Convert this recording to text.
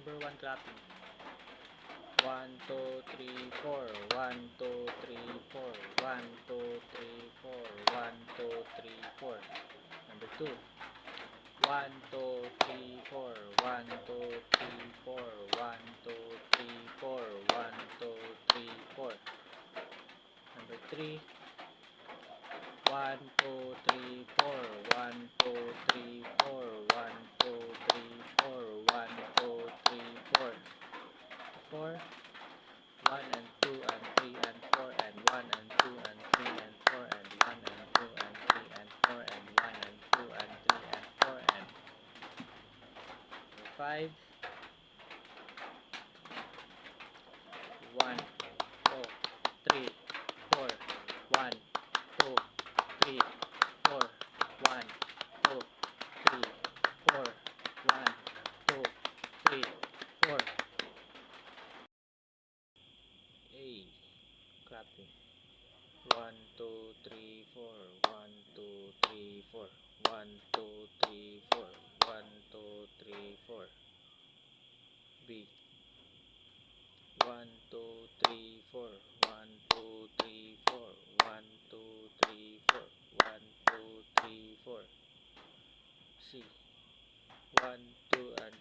Number 1 clapping. 1, 2, 3, 4. 1, 2, 3, 4. 1, 2, 3, 4. 1, 2, 3, 4. Number 2. 1, 2, 3, 4. 1, 2, 3, 4. 1, 2, 3, 4. 1, 2, 3, 4. Number 3. 1, 2, 3, 4. 1, 2, 3, 4. 1, 2, 3, 4. 1, 2, 3, 4. 4. 1 and 2 and 3 and 4 and 1 and 2 and 3 and 4 and 1 and 2 and 3 and 4 and 1 and 2 and 3 and 4 and 5. 1, 2, 3, 4. 1, 2, 3, 4. 1, 2, 3, 4. 1, 2, 3, 4. A. Clapping. 1, 2, 3, 4. 1, 2, 3, 4. 1, 2, 3, 4. 1, 2, 3, 4. B. 1, 2, 3, 4. 1, 2, 3, 4. 1, 2, 3, 4. 1, 2, 3, 4. C. 1, 2 and